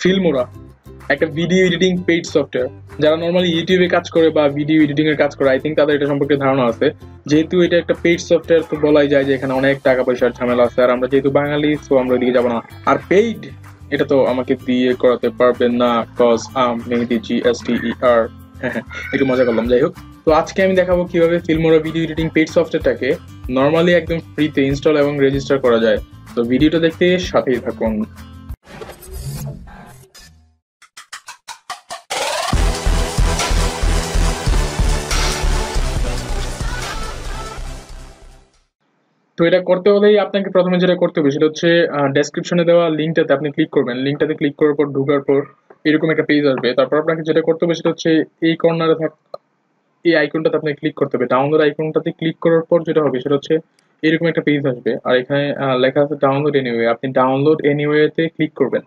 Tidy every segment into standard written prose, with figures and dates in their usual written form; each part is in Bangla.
ফিল্মোরা একটা ভিডিও এডিটিং পেইড সফটওয়্যার। যারা নর্মালি ইউটিউবে কাজ করে বা ভিডিও এডিটিং এর কাজ করে, আই থিঙ্ক তাদের এটা সম্পর্কে ধারণা আছে। যেহেতু এটা একটা পেইড সফটওয়্যার, তো বলাই যায় যে এখানে অনেক টাকা পয়সার ঝামেলা আছে, আর আমরা যেহেতু বাঙালি, তো আমরা ওইদিকে যাবো না। আর পেইড এটা তো আমাকে দিয়ে করাতে পারবেন না, কজ মেহেদি GSTER। হ্যাঁ হ্যাঁ, একটু মজা করলাম। যাই হোক, তো আজকে আমি দেখাবো কিভাবে ফিল্মোরা ভিডিও এডিটিং পেইড সফটওয়্যারটাকে নর্মালি একদম ফ্রিতে ইনস্টল এবং রেজিস্টার করা যায়। তো ভিডিওটা দেখতে সাথেই থাকুন। তো এটা করতে হলেই আপনাকে প্রথমে যেটা করতে হবে সেটা হচ্ছে ডেসক্রিপশনে দেওয়া লিঙ্কটাতে আপনি ক্লিক করবেন। লিঙ্কটাতে ক্লিক করার পর ঢোকার পর এরকম একটা পেজ আসবে। তারপর আপনাকে যেটা করতে হবে সেটা হচ্ছে এই কর্নারে এই আইকনটাতে আপনি ক্লিক করতে হবে। ডাউনলোড আইকনটাতে ক্লিক করার পর যেটা হবে সেটা হচ্ছে এরকম একটা পেজ আসবে, আর এখানে লেখা আছে ডাউনলোড এনিওয়ে। আপনি ডাউনলোড এনিওয়েতে ক্লিক করবেন।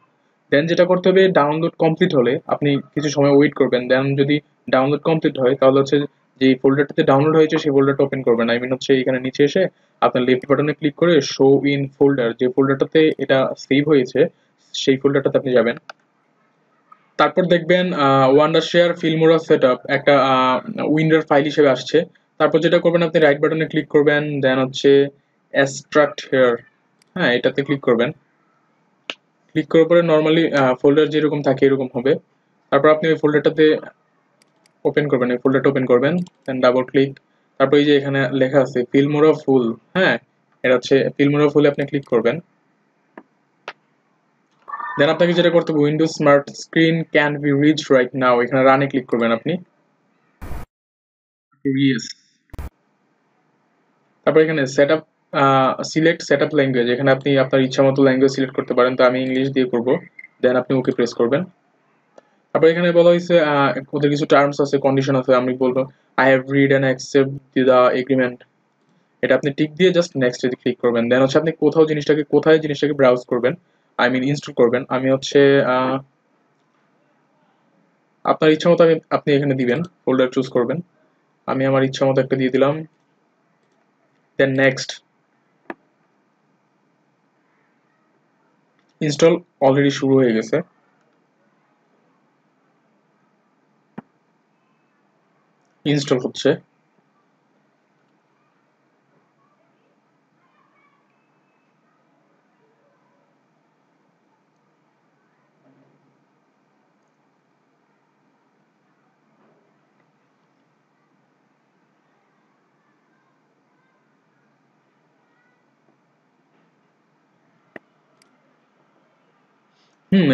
দেন যেটা করতে হবে, ডাউনলোড কমপ্লিট হলে আপনি কিছু সময় ওয়েট করবেন। দেন যদি ডাউনলোড কমপ্লিট হয় তাহলে হচ্ছে যে ফোল্ডারটাতে ডাউনলোড হয়েছে সেই ফোল্ডারটা ওপেন করবেন। আই মিন হচ্ছে এখানে নিচে এসে আপনার লেফট বাটনে ক্লিক করে শো ইন ফোল্ডার, যে ফোল্ডারটাতে এটা সেভ হয়েছে সেই ফোল্ডারটাতে আপনি যাবেন। তারপর দেখবেন ওয়ান্ডার শেয়ার ফিল্মোরা সেটআপ একটা উইন্ডোর ফাইল হিসেবে আসছে। তারপর যেটা করবেন, আপনি রাইট বাটনে ক্লিক করবেন। দেন হচ্ছে এক্সট্রাক্ট হেয়ার, হ্যাঁ এটাতে ক্লিক করবেন। ক্লিক করার পরে নর্মালি ফোল্ডার যেরকম থাকে এরকম হবে। তারপর আপনি ওই ফোল্ডারটাতে ওপেন করবেন, এই ফোল্ডারটা ওপেন করবেন। দেন ডাবল ক্লিক। তারপর এই যে এখানে লেখা আছে ফিল্মোরা ফুল, হ্যাঁ এটা হচ্ছে ফিল্মোরা ফুলে আপনি ক্লিক করবেন। দেন আপনাকে যেটা করতে হবে, Windows smart screen can be reach right now, এখানে রানে ক্লিক করবেন আপনি। ইয়েস। তারপর এখানে সেটআপ সিলেক্ট সেটআপ ল্যাঙ্গুয়েজ, এখানে আপনি আপনার ইচ্ছা মতো ল্যাঙ্গুয়েজ সিলেক্ট করতে পারেন। তো আমি ইংলিশ দিয়ে করব। দেন আপনি ওকে প্রেস করবেন। তারপর এখানে বলা হয়েছে ওদের কিছু টার্মস আছে, কন্ডিশন আছে। আমি বলবো I have read and accept the agreement, এটা আপনি টিক দিয়ে জাস্ট নেক্সট এ ক্লিক করবেন। দেন হচ্ছে আপনি কোথায় জিনিসটাকে ব্রাউজ করবেন, আই মিন ইনস্টল করবেন। আমি হচ্ছে আপনার ইচ্ছা মতো আপনি এখানে দিবেন, ফোল্ডার চুজ করবেন। আমি আমার ইচ্ছা মতো একটা দিয়ে দিলাম। দেন নেক্সট। ইনস্টল অলরেডি শুরু হয়ে গেছে। ইনস্টল হচ্ছে।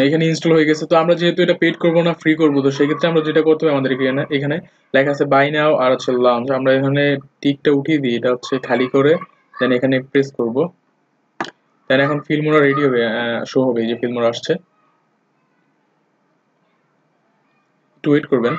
এখানে ইনস্টল হয়ে গেছে। তো আমরা যেহেতু এটা পেড করবো না, ফ্রি করবো, তো সেক্ষেত্রে আমরা যেটা করতে হবে, আমাদের এখানে এখানে লেখা আছে বাই নাও আর হচ্ছে লঞ্চ, আমরা এখানে টিকটা উঠিয়ে দিই, এটা হচ্ছে খালি করে। দেন এখানে প্রেস করব। দেন এখন ফিল্মোরা রেডি হবে, শো হবে এই যে ফিল্মোরা আসছে। একটু ওয়েট করবেন,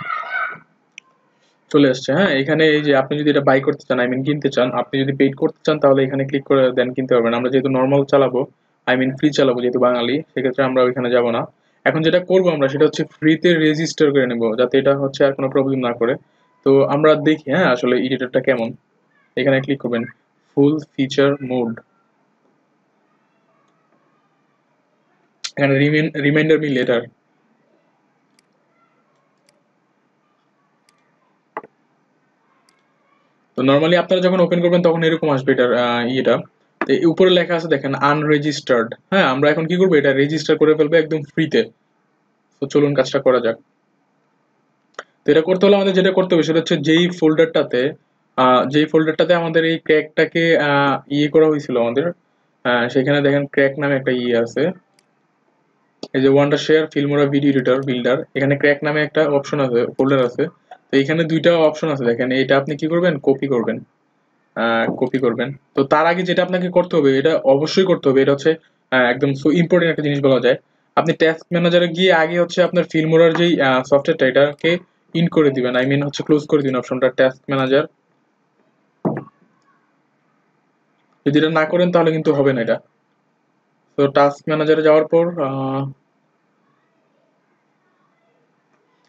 চলে আসছে। হ্যাঁ, এখানে এই যে আপনি যদি এটা বাই করতে চান, আই মিন কিনতে চান, আপনি যদি পেইড করতে চান তাহলে এখানে ক্লিক করে দেন কিনতে পারবেন। আমরা যেহেতু নর্মাল চালাবো, আই মিন ফ্রি চালাবো যেহেতু বাঙালি, সেক্ষেত্রে আমরা ওইখানে যাব না। এখন যেটা করবো আমরা সেটা হচ্ছে ফ্রিতে রেজিস্টার করে নেব, যাতে এটা হচ্ছে আর কোনো প্রবলেম না করে। তো আমরা দেখি হ্যাঁ আসলে এডিটরটা কেমন। এখানে ক্লিক করবেন ফুল ফিচার মোড, এখানে রিমাইন্ডার মি লেটার। তো নর্মালি আপনারা যখন ওপেন করবেন তখন এরকম আসবে এটার ইয়েটা। তো এই উপরে লেখা আছে দেখেন আনরেজিস্টার্ড। হ্যাঁ, আমরা এখন কি করবো, এটা রেজিস্টার করে ফেলবো একদম ফ্রিতে। তো চলুন কাজটা করা যাক। তো এটা করতে হলে আমাদের যেটা করতে হবে সেটা হচ্ছে যেই ফোল্ডারটাতে আমাদের এই ক্র্যাকটাকে ইয়ে করা হয়েছিল আমাদের, সেখানে দেখেন ক্র্যাক নামে একটা ইয়ে আছে। এই যে wonder share Filmora video editor builder, এখানে ক্র্যাক নামে একটা অপশন আছে, ফোল্ডার আছে। তো এখানে দুইটা অপশন আছে দেখেন, এটা আপনি কি করবেন, কপি করবেন। তো তার আগে যেটা আপনাকে করতে হবে, এটা অবশ্যই করতে হবে, এটা হচ্ছে একদম সো ইম্পর্টেন্ট একটা জিনিস বলা যায়। আপনি টাস্ক ম্যানেজারে গিয়ে আগে হচ্ছে আপনার ফিল্মোরার যেই সফটওয়্যারটা, এটাকে ইন করে দিবেন, আই মিন হচ্ছে ক্লোজ করে দিবেন অপশনটা টাস্ক ম্যানেজার। যদি এটা না করেন তাহলে কিন্তু হবে না এটা। তো টাস্ক ম্যানেজারে যাওয়ার পর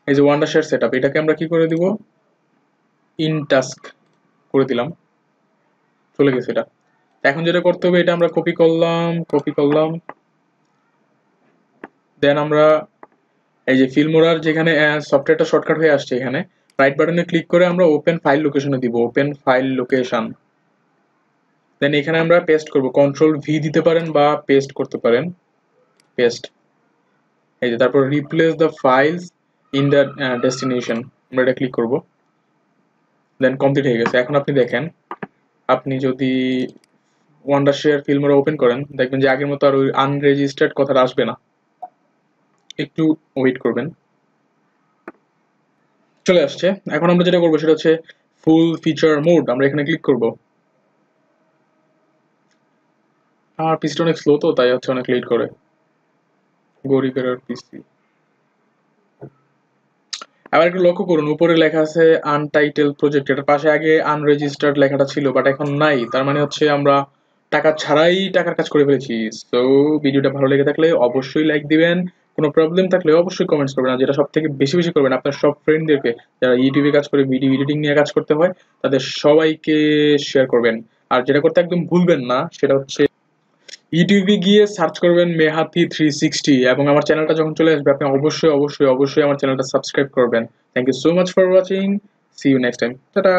এই যে ওয়ান্ডার শেয়ার সেটআপ, এটাকে আমরা কি করে দিব, ইন টাস্ক করে দিলাম, চলে গেছে এটা। এখন যেটা করতে হবে, এটা আমরা কপি করলাম। দেন আমরা এই যে ফিল্মোরার যেখানে সফটওয়্যারটা শর্টকাট হয়ে আসছে, এখানে রাইট বাটনে ক্লিক করে আমরা ওপেন ফাইল লোকেশনে দিব, ওপেন ফাইল লোকেশন। দেন এখানে আমরা পেস্ট করব, কন্ট্রোল ভি দিতে পারেন বা পেস্ট করতে পারেন, পেস্ট। এই যে তারপর replace the files in the destination, আমরা এটা ক্লিক করব। দেন কমপ্লিট হয়ে গেছে। এখন আপনি দেখেন, আপনি যদি ওয়ান্ডারশেয়ার ফিল্মোরা ওপেন করেন, দেখবেন যে আগের মতো আর ওই আনরেজিস্টার্ড কথাটা আসবে না। একটু ওয়েট করবেন, চলে আসছে। এখন আমরা যেটা করবো সেটা হচ্ছে ফুল ফিচার মোড, আমরা এখানে ক্লিক করব। আর পিসিটা অনেক স্লো তো, তাই হচ্ছে অনেক লেট করে। গরিবের আর পিসি। আবার একটু লক্ষ্য করুন, উপরে লেখা আছে আনটাইটেল প্রজেক্ট, এটার পাশে আগে আনরেজিস্টার্ড লেখাটা ছিল, বাট এখন নাই। তার মানে হচ্ছে আমরা টাকা ছাড়াই টাকার কাজ করে ফেলেছি। সো ভিডিওটা ভালো লেগে থাকলে অবশ্যই লাইক দিবেন, কোনো প্রবলেম থাকলে অবশ্যই কমেন্টস করবেন। আর যেটা সব থেকে বেশি বেশি করবেন, আপনার সব ফ্রেন্ডদেরকে যারা ইউটিউবে কাজ করে, ভিডিও এডিটিং নিয়ে কাজ করতে হয়, তাদের সবাইকে শেয়ার করবেন। আর যেটা করতে একদম ভুলবেন না সেটা হচ্ছে ইউটিউবে গিয়ে সার্চ করবেন মেহাতি360, এবং আমার চ্যানেলটা যখন চলে আসবে আপনি অবশ্যই অবশ্যই অবশ্যই আমার চ্যানেলটা সাবস্ক্রাইব করবেন। Thank you so much for watching, see you next time, tata.